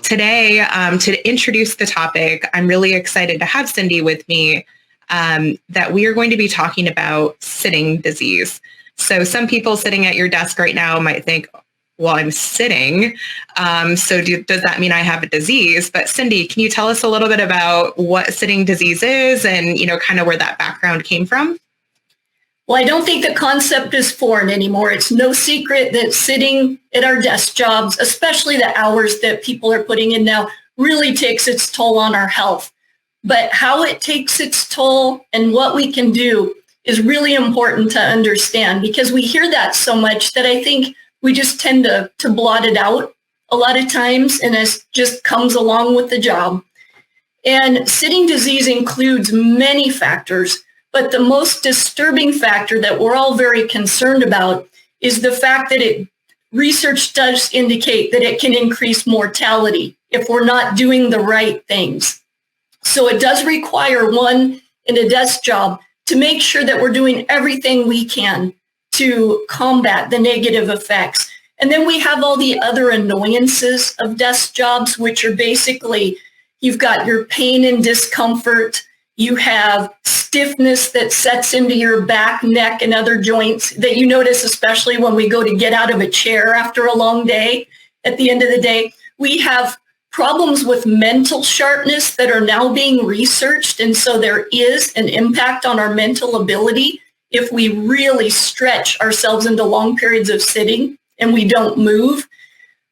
Today, to introduce the topic, I'm really excited to have Cindy with me, that we are going to be talking about sitting disease. So some people sitting at your desk right now might think, well, I'm sitting. Does that mean I have a disease? But Cindy, can you tell us a little bit about what sitting disease is and, kind of where that background came from? Well, I don't think the concept is foreign anymore. It's no secret that sitting at our desk jobs, especially the hours that people are putting in now, really takes its toll on our health. But how it takes its toll and what we can do is really important to understand, because we hear that so much that I think we just tend to blot it out a lot of times, and it just comes along with the job. And sitting disease includes many factors. But the most disturbing factor that we're all very concerned about is the fact that research does indicate that it can increase mortality if we're not doing the right things. So it does require one in a desk job to make sure that we're doing everything we can to combat the negative effects. And then we have all the other annoyances of desk jobs, which are basically, you've got your pain and discomfort. You have stiffness that sets into your back, neck, and other joints that you notice, especially when we go to get out of a chair after a long day. At the end of the day, we have problems with mental sharpness that are now being researched. And so there is an impact on our mental ability if we really stretch ourselves into long periods of sitting and we don't move.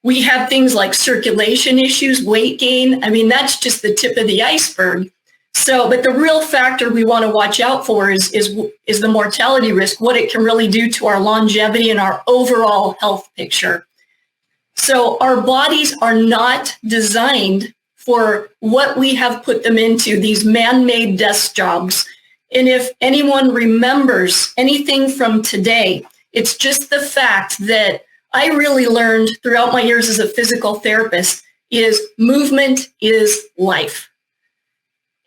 We have things like circulation issues, weight gain. I mean, that's just the tip of the iceberg. So, but the real factor we want to watch out for is the mortality risk, what it can really do to our longevity and our overall health picture. So our bodies are not designed for what we have put them into, these man-made desk jobs. And if anyone remembers anything from today, it's just the fact that I really learned throughout my years as a physical therapist is movement is life.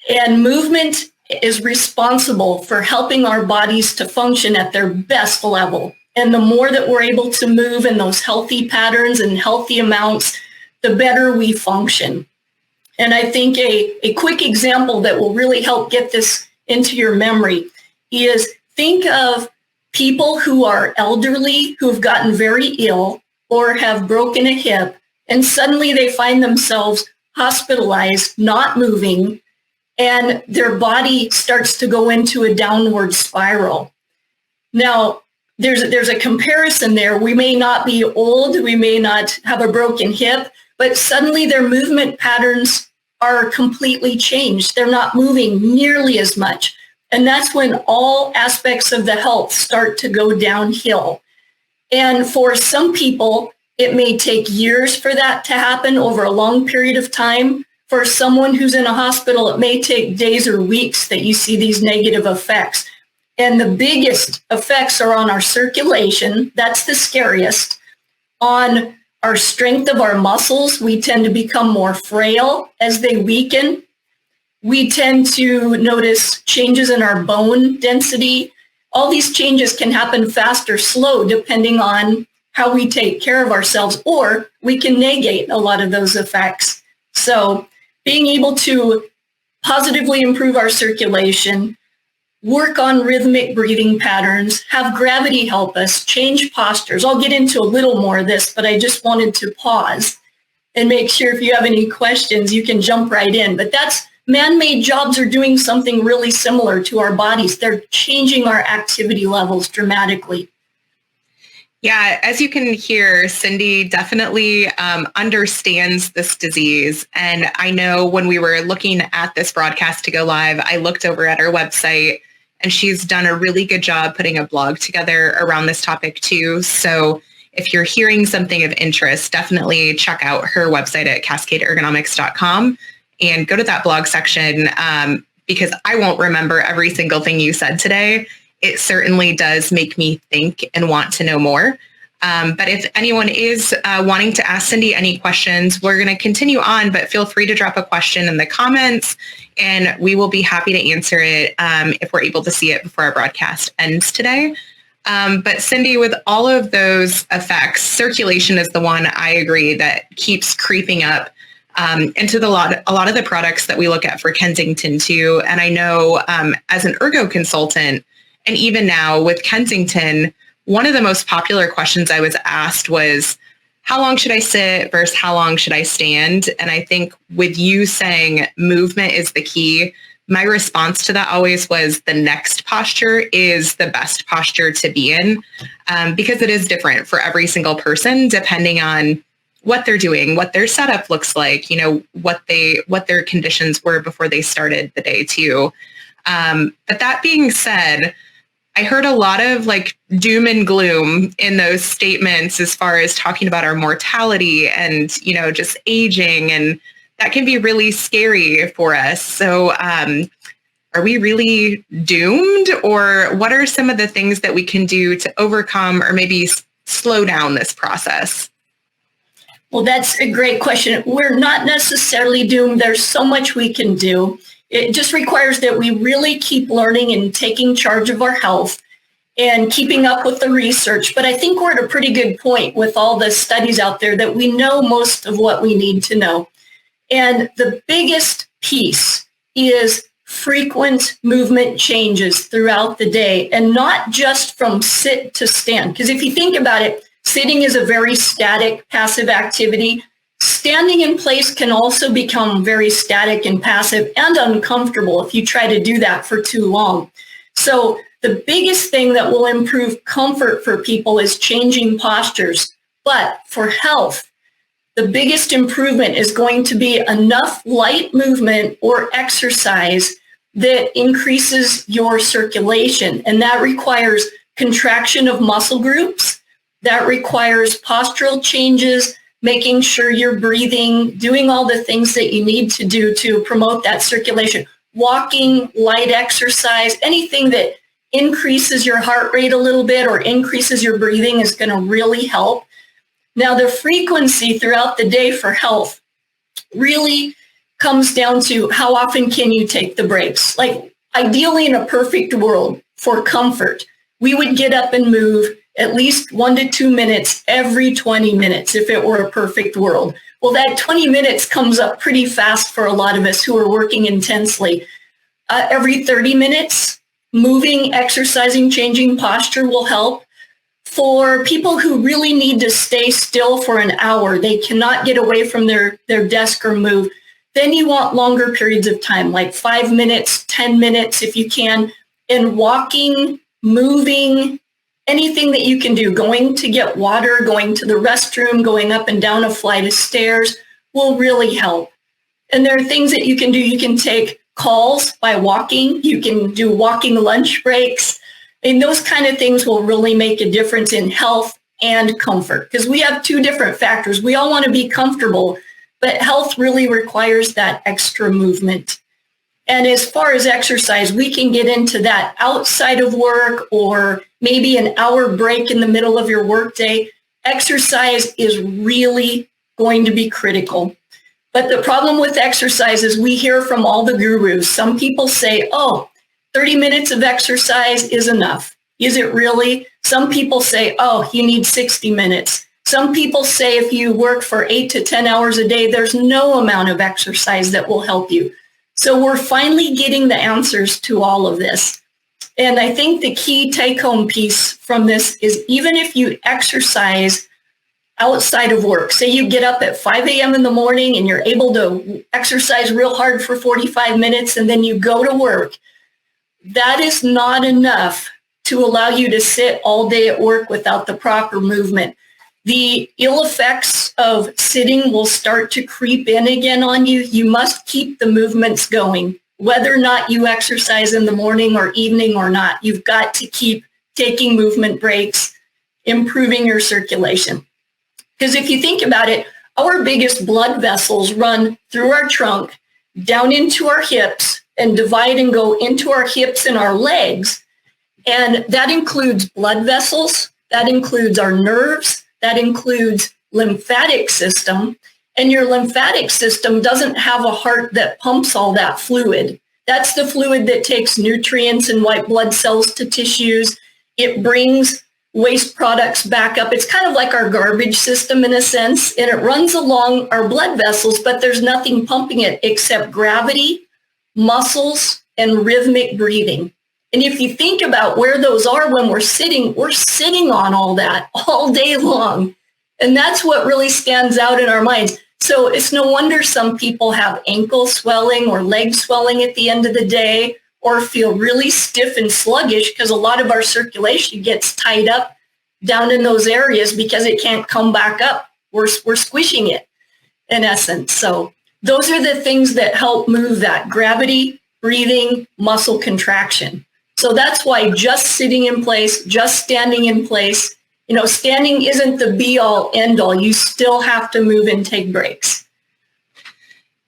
And movement is responsible for helping our bodies to function at their best level. And the more that we're able to move in those healthy patterns and healthy amounts, the better we function. And I think a quick example that will really help get this into your memory is think of people who are elderly, who have gotten very ill or have broken a hip, and suddenly they find themselves hospitalized, not moving, and their body starts to go into a downward spiral. Now, there's a comparison there. We may not be old, we may not have a broken hip, but suddenly their movement patterns are completely changed. They're not moving nearly as much. And that's when all aspects of the health start to go downhill. And for some people, it may take years for that to happen over a long period of time. For someone who's in a hospital, it may take days or weeks that you see these negative effects. And the biggest effects are on our circulation. That's the scariest. On our strength of our muscles, we tend to become more frail as they weaken. We tend to notice changes in our bone density. All these changes can happen fast or slow depending on how we take care of ourselves, or we can negate a lot of those effects. So being able to positively improve our circulation, work on rhythmic breathing patterns, have gravity help us, change postures. I'll get into a little more of this, but I just wanted to pause and make sure if you have any questions, you can jump right in. But that's man-made jobs are doing something really similar to our bodies. They're changing our activity levels dramatically. Yeah, as you can hear, Cindy definitely understands this disease. And I know when we were looking at this broadcast to go live, I looked over at her website, and she's done a really good job putting a blog together around this topic too. So if you're hearing something of interest, definitely check out her website at cascadeergonomics.com and go to that blog section, because I won't remember every single thing you said today. It certainly does make me think and want to know more. But if anyone is wanting to ask Cindy any questions, we're going to continue on, but feel free to drop a question in the comments and we will be happy to answer it if we're able to see it before our broadcast ends today. But Cindy, with all of those effects, circulation is the one I agree that keeps creeping up and to a lot of the products that we look at for Kensington too. And I know as an ergo consultant, and even now with Kensington, one of the most popular questions I was asked was, how long should I sit versus how long should I stand? And I think with you saying movement is the key, my response to that always was the next posture is the best posture to be in, because it is different for every single person, depending on what they're doing, what their setup looks like, what their conditions were before they started the day too. But that being said, I heard a lot of like doom and gloom in those statements as far as talking about our mortality and, just aging, and that can be really scary for us. So are we really doomed, or what are some of the things that we can do to overcome or maybe slow down this process? Well, that's a great question. We're not necessarily doomed. There's so much we can do. It just requires that we really keep learning and taking charge of our health and keeping up with the research. But I think we're at a pretty good point with all the studies out there that we know most of what we need to know. And the biggest piece is frequent movement changes throughout the day, and not just from sit to stand. Because if you think about it, sitting is a very static, passive activity. Standing in place can also become very static and passive and uncomfortable if you try to do that for too long. So the biggest thing that will improve comfort for people is changing postures. But for health, the biggest improvement is going to be enough light movement or exercise that increases your circulation. And that requires contraction of muscle groups. That requires postural changes, making sure you're breathing, doing all the things that you need to do to promote that circulation. Walking, light exercise, anything that increases your heart rate a little bit or increases your breathing is going to really help. Now, the frequency throughout the day for health really comes down to how often can you take the breaks. Like ideally in a perfect world for comfort, we would get up and move at least 1 to 2 minutes every 20 minutes if it were a perfect world. Well, that 20 minutes comes up pretty fast for a lot of us who are working intensely. Every 30 minutes, moving, exercising, changing posture will help. For people who really need to stay still for an hour, they cannot get away from their desk or move, then you want longer periods of time, like 5 minutes, 10 minutes if you can, and walking, moving, anything that you can do, going to get water, going to the restroom, going up and down a flight of stairs will really help. And there are things that you can do. You can take calls by walking. You can do walking lunch breaks. And those kind of things will really make a difference in health and comfort, because we have two different factors. We all want to be comfortable, but health really requires that extra movement. And as far as exercise, we can get into that outside of work or maybe an hour break in the middle of your workday. Exercise is really going to be critical. But the problem with exercise is we hear from all the gurus. Some people say, 30 minutes of exercise is enough. Is it really? Some people say, you need 60 minutes. Some people say if you work for 8 to 10 hours a day, there's no amount of exercise that will help you. So we're finally getting the answers to all of this. And I think the key take-home piece from this is even if you exercise outside of work, say you get up at 5 a.m. in the morning and you're able to exercise real hard for 45 minutes and then you go to work, that is not enough to allow you to sit all day at work without the proper movement. The ill effects of sitting will start to creep in again on you. You must keep the movements going, whether or not you exercise in the morning or evening or not. You've got to keep taking movement breaks, improving your circulation. Because if you think about it, our biggest blood vessels run through our trunk, down into our hips, and divide and go into our hips and our legs. And that includes blood vessels, that includes our nerves, that includes lymphatic system. And your lymphatic system doesn't have a heart that pumps all that fluid. That's the fluid that takes nutrients and white blood cells to tissues. It brings waste products back up. It's kind of like our garbage system in a sense, and it runs along our blood vessels, but there's nothing pumping it except gravity, muscles, and rhythmic breathing. And if you think about where those are when we're sitting on all that all day long. And that's what really stands out in our minds. So it's no wonder some people have ankle swelling or leg swelling at the end of the day, or feel really stiff and sluggish because a lot of our circulation gets tied up down in those areas because it can't come back up. We're squishing it in essence. So those are the things that help move that: gravity, breathing, muscle contraction. So that's why just sitting in place, just standing in place, standing isn't the be all end all. You still have to move and take breaks.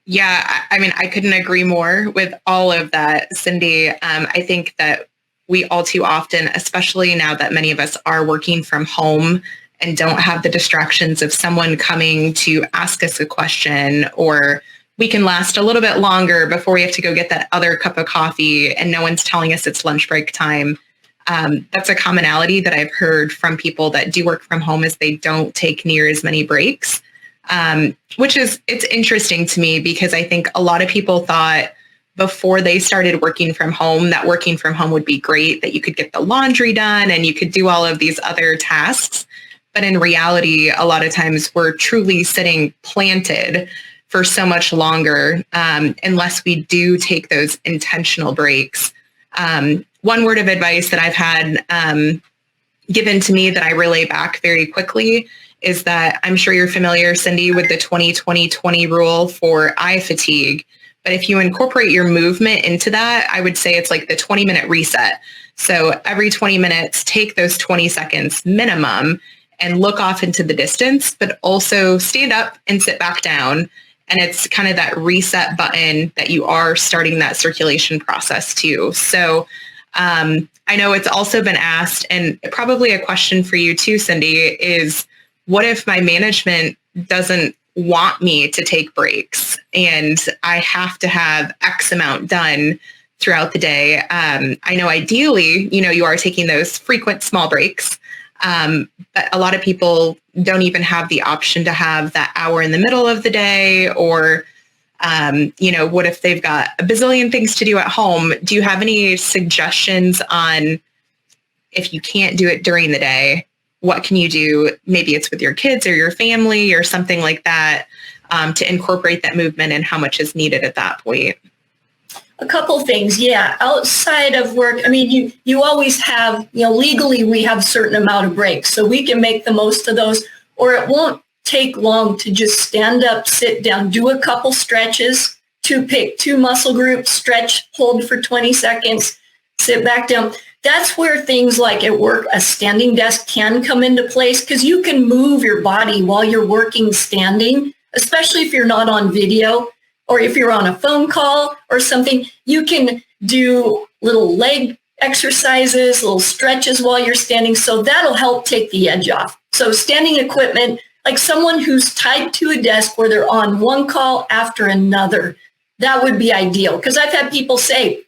Yeah, I mean, I couldn't agree more with all of that, Cindy. I think that we all too often, especially now that many of us are working from home and don't have the distractions of someone coming to ask us a question, or we can last a little bit longer before we have to go get that other cup of coffee and no one's telling us it's lunch break time. That's a commonality that I've heard from people that do work from home, is they don't take near as many breaks. It's interesting to me because I think a lot of people thought before they started working from home that working from home would be great, that you could get the laundry done and you could do all of these other tasks. But in reality, a lot of times we're truly sitting planted for so much longer unless we do take those intentional breaks. One word of advice that I've had given to me that I relay back very quickly is that I'm sure you're familiar, Cindy, with the 20-20-20 rule for eye fatigue. But if you incorporate your movement into that, I would say it's like the 20-minute reset. So every 20 minutes, take those 20 seconds minimum and look off into the distance, but also stand up and sit back down. And it's kind of that reset button that you are starting that circulation process too. So I know it's also been asked, and probably a question for you too, Cindy, is what if my management doesn't want me to take breaks and I have to have X amount done throughout the day? I know ideally, you are taking those frequent small breaks, but a lot of people don't even have the option to have that hour in the middle of the day, or what if they've got a bazillion things to do at home? Do you have any suggestions on if you can't do it during the day, what can you do? Maybe it's with your kids or your family or something like that, to incorporate that movement and how much is needed at that point. A couple things. Yeah. Outside of work, I mean, you always have, legally we have a certain amount of breaks, so we can make the most of those, or it won't take long to just stand up, sit down, do a couple stretches, pick two muscle groups, stretch, hold for 20 seconds, sit back down. That's where things like at work, a standing desk can come into place, because you can move your body while you're working standing, especially if you're not on video or if you're on a phone call or something. You can do little leg exercises, little stretches while you're standing. So that'll help take the edge off. So standing equipment, like someone who's tied to a desk where they're on one call after another, that would be ideal. Because I've had people say,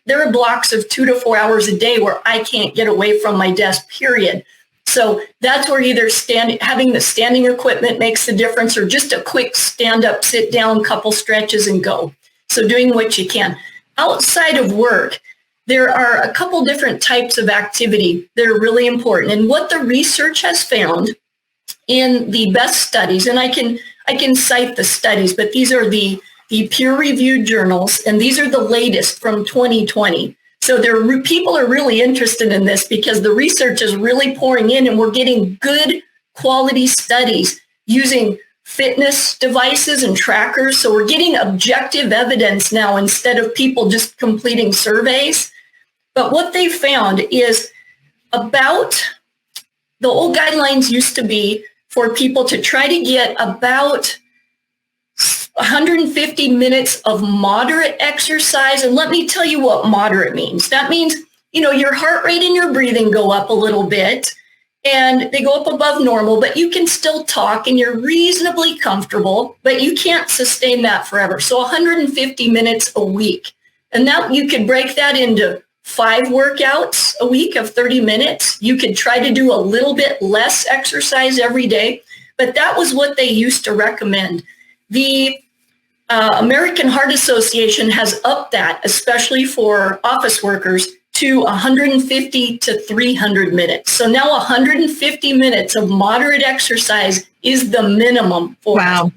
there are blocks of 2 to 4 hours a day where I can't get away from my desk, period. So that's where either having the standing equipment makes the difference, or just a quick stand up, sit down, couple stretches and go. So doing what you can. Outside of work, there are a couple different types of activity that are really important. And what the research has found in the best studies, and I can cite the studies, but these are the peer-reviewed journals, and these are the latest from 2020. So people are really interested in this because the research is really pouring in, and we're getting good quality studies using fitness devices and trackers. So we're getting objective evidence now instead of people just completing surveys. But what they found is about the old guidelines used to be for people to try to get about 150 minutes of moderate exercise. And let me tell you what moderate means. That means, your heart rate and your breathing go up a little bit, and they go up above normal, but you can still talk and you're reasonably comfortable, but you can't sustain that forever. So 150 minutes a week. And now you could break that into 5 workouts a week of 30 minutes. You could try to do a little bit less exercise every day, but that was what they used to recommend. The American Heart Association has upped that, especially for office workers, to 150 to 300 minutes. So now 150 minutes of moderate exercise is the minimum for us.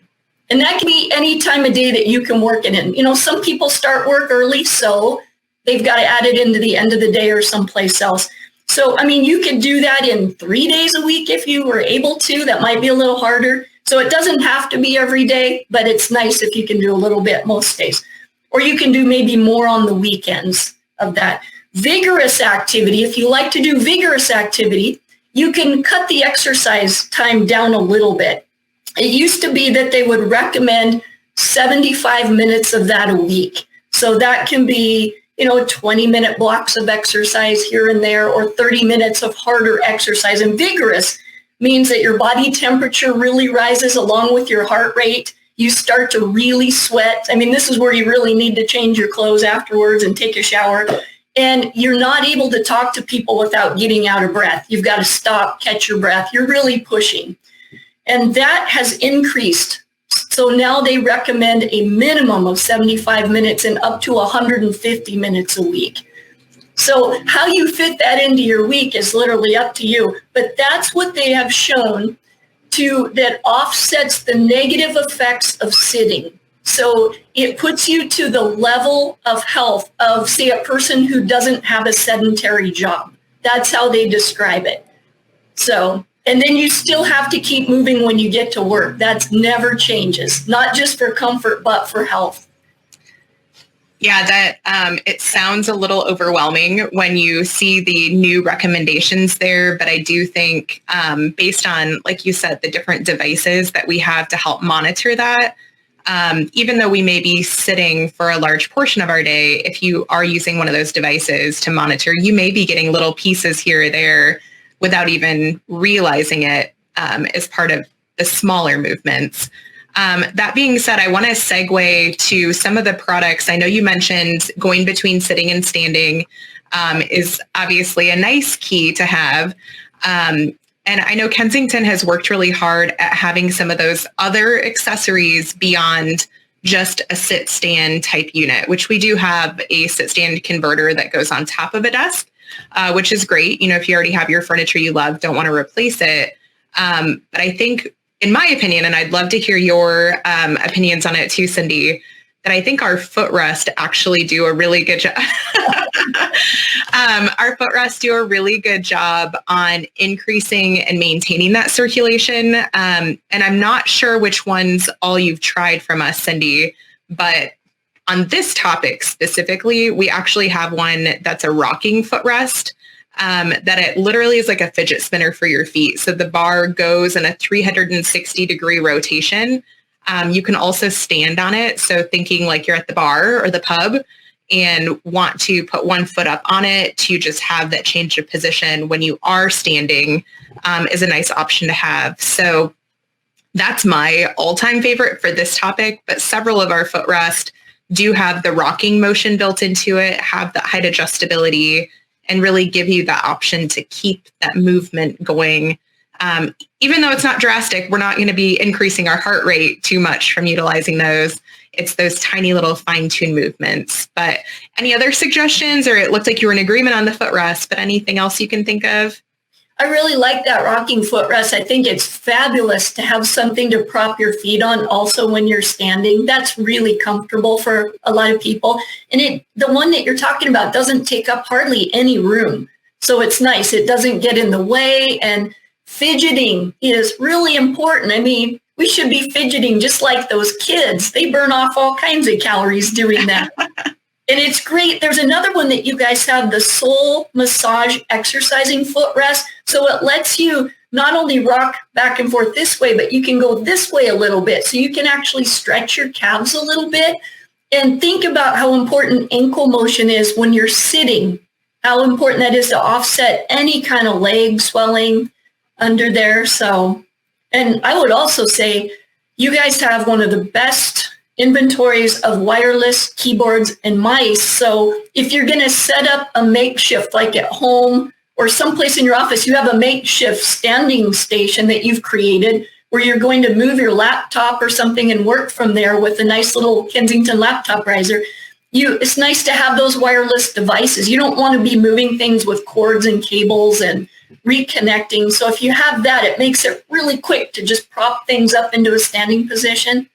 And that can be any time of day that you can work it in. You know, some people start work early, so they've got to add it into the end of the day or someplace else. So, I mean, you could do that in 3 days a week if you were able to. That might be a little harder. So it doesn't have to be every day, but it's nice if you can do a little bit most days. Or you can do maybe more on the weekends of that. Vigorous activity, if you like to do vigorous activity, you can cut the exercise time down a little bit. It used to be that they would recommend 75 minutes of that a week. So that can be, 20-minute blocks of exercise here and there, or 30 minutes of harder exercise. And vigorous means that your body temperature really rises along with your heart rate. You start to really sweat. I mean, this is where you really need to change your clothes afterwards and take a shower. And you're not able to talk to people without getting out of breath. You've got to stop, catch your breath. You're really pushing. And that has increased. So now they recommend a minimum of 75 minutes and up to 150 minutes a week. So how you fit that into your week is literally up to you. But that's what they have shown that offsets the negative effects of sitting. So it puts you to the level of health of, say, a person who doesn't have a sedentary job. That's how they describe it. So, and then you still have to keep moving when you get to work. That never changes, not just for comfort, but for health. Yeah, that it sounds a little overwhelming when you see the new recommendations there. But I do think based on, like you said, the different devices that we have to help monitor that, even though we may be sitting for a large portion of our day, if you are using one of those devices to monitor, you may be getting little pieces here or there without even realizing it as part of the smaller movements. That being said, I want to segue to some of the products. I know you mentioned going between sitting and standing is obviously a nice key to have. And I know Kensington has worked really hard at having some of those other accessories beyond just a sit-stand type unit, which we do have a sit-stand converter that goes on top of a desk, which is great. If you already have your furniture you love, don't want to replace it. But I think, in my opinion, and I'd love to hear your opinions on it too, Cindy, that I think our footrest actually do a really good job. Our footrests do a really good job on increasing and maintaining that circulation. And I'm not sure which ones all you've tried from us, Cindy, but on this topic specifically, we actually have one that's a rocking footrest. That it literally is like a fidget spinner for your feet. So the bar goes in a 360-degree rotation. You can also stand on it. So thinking like you're at the bar or the pub and want to put one foot up on it to just have that change of position when you are standing is a nice option to have. So that's my all-time favorite for this topic, but several of our footrest do have the rocking motion built into it, have the height adjustability, and really give you the option to keep that movement going. Even though it's not drastic, we're not going to be increasing our heart rate too much from utilizing those. It's those tiny little fine-tuned movements. But any other suggestions? Or it looked like you were in agreement on the footrest, but anything else you can think of? I really like that rocking footrest. I think it's fabulous to have something to prop your feet on also when you're standing. That's really comfortable for a lot of people. And the one that you're talking about doesn't take up hardly any room. So it's nice. It doesn't get in the way. And fidgeting is really important. I mean, we should be fidgeting just like those kids. They burn off all kinds of calories doing that. And it's great. There's another one that you guys have, the Soul Massage Exercising Footrest. So it lets you not only rock back and forth this way, but you can go this way a little bit. So you can actually stretch your calves a little bit. And think about how important ankle motion is when you're sitting, how important that is to offset any kind of leg swelling under there. So, and I would also say you guys have one of the best inventories of wireless keyboards and mice. So if you're going to set up a makeshift, like at home or someplace in your office, you have a makeshift standing station that you've created where you're going to move your laptop or something and work from there with a nice little Kensington laptop riser. It's nice to have those wireless devices. You don't want to be moving things with cords and cables and reconnecting. So if you have that, it makes it really quick to just prop things up into a standing position.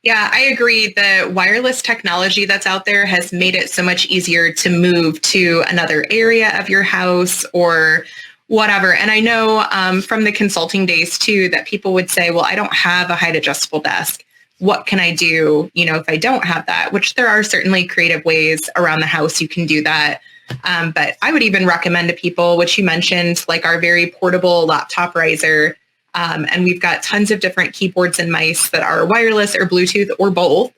Yeah, I agree. The wireless technology that's out there has made it so much easier to move to another area of your house or whatever. And I know from the consulting days too, that people would say, well, I don't have a height adjustable desk. What can I do, if I don't have that? Which there are certainly creative ways around the house you can do that. But I would even recommend to people, which you mentioned, like our very portable laptop riser. And we've got tons of different keyboards and mice that are wireless or Bluetooth or both,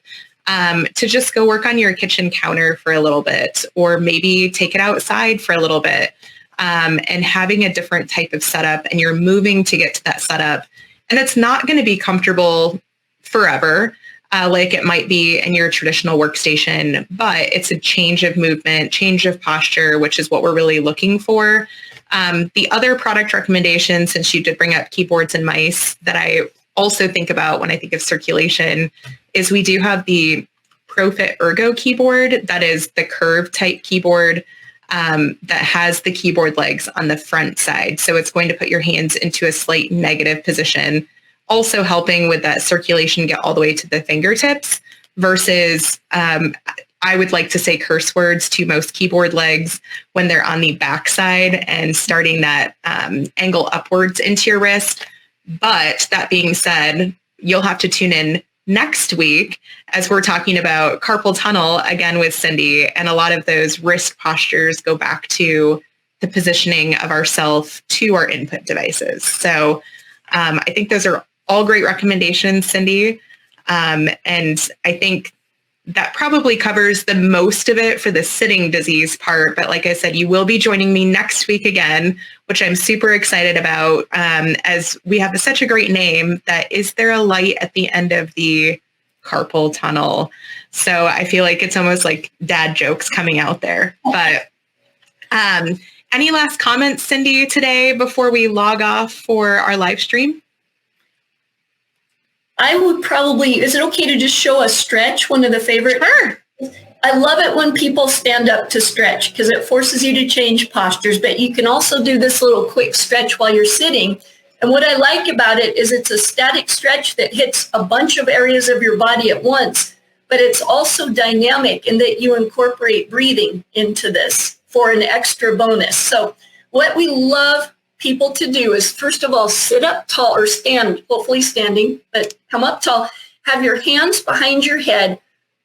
to just go work on your kitchen counter for a little bit, or maybe take it outside for a little bit, and having a different type of setup, and you're moving to get to that setup. And it's not going to be comfortable forever, like it might be in your traditional workstation, but it's a change of movement, change of posture, which is what we're really looking for. The other product recommendation, since you did bring up keyboards and mice, that I also think about when I think of circulation, is we do have the ProFit Ergo keyboard. That is the curve type keyboard that has the keyboard legs on the front side. So it's going to put your hands into a slight negative position, also helping with that circulation get all the way to the fingertips versus I would like to say curse words to most keyboard legs when they're on the backside and starting that angle upwards into your wrist. But that being said, you'll have to tune in next week as we're talking about carpal tunnel again with Cindy. And a lot of those wrist postures go back to the positioning of ourself to our input devices. So I think those are all great recommendations, Cindy. And I think that probably covers the most of it for the sitting disease part. But like I said, you will be joining me next week again, which I'm super excited about, as we have such a great name that is there a light at the end of the carpal tunnel? So I feel like it's almost like dad jokes coming out there. But any last comments, Cindy, today before we log off for our live stream? I would probably, is it okay to just show a stretch? One of the favorite. Sure. I love it when people stand up to stretch because it forces you to change postures, but you can also do this little quick stretch while you're sitting. And what I like about it is it's a static stretch that hits a bunch of areas of your body at once, but it's also dynamic in that you incorporate breathing into this for an extra bonus. So what we love people to do is, first of all, sit up tall or stand, hopefully standing, but come up tall, have your hands behind your head,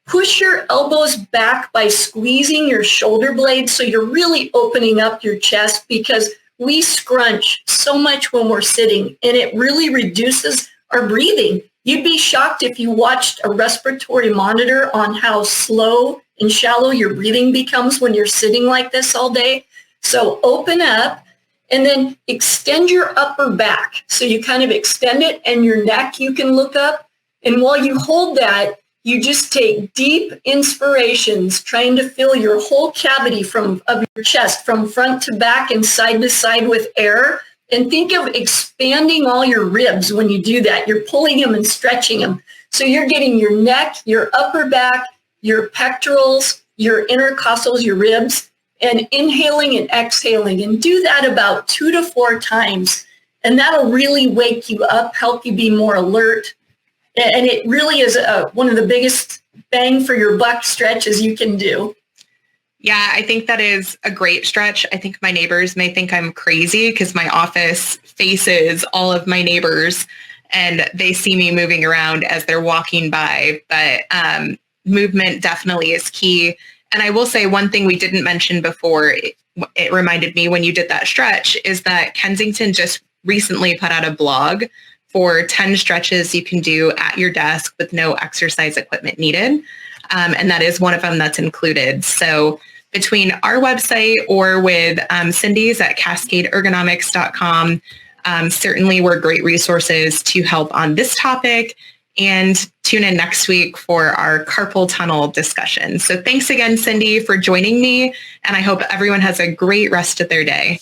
push your elbows back by squeezing your shoulder blades so you're really opening up your chest, because we scrunch so much when we're sitting and it really reduces our breathing. You'd be shocked if you watched a respiratory monitor on how slow and shallow your breathing becomes when you're sitting like this all day. So open up. And then extend your upper back. So you kind of extend it and your neck, you can look up. And while you hold that, you just take deep inspirations, trying to fill your whole cavity of your chest from front to back and side to side with air. And think of expanding all your ribs when you do that. You're pulling them and stretching them. So you're getting your neck, your upper back, your pectorals, your intercostals, your ribs, and inhaling and exhaling, and do that about 2 to 4 times. And that'll really wake you up, help you be more alert. And it really is one of the biggest bang for your buck stretches you can do. Yeah, I think that is a great stretch. I think my neighbors may think I'm crazy because my office faces all of my neighbors and they see me moving around as they're walking by. But movement definitely is key. And I will say one thing we didn't mention before, it reminded me when you did that stretch, is that Kensington just recently put out a blog for 10 stretches you can do at your desk with no exercise equipment needed. And that is one of them that's included. So between our website or with Cindy's at cascadeergonomics.com, certainly we're great resources to help on this topic and tune in next week for our carpal tunnel discussion. So thanks again, Cindy, for joining me, and I hope everyone has a great rest of their day.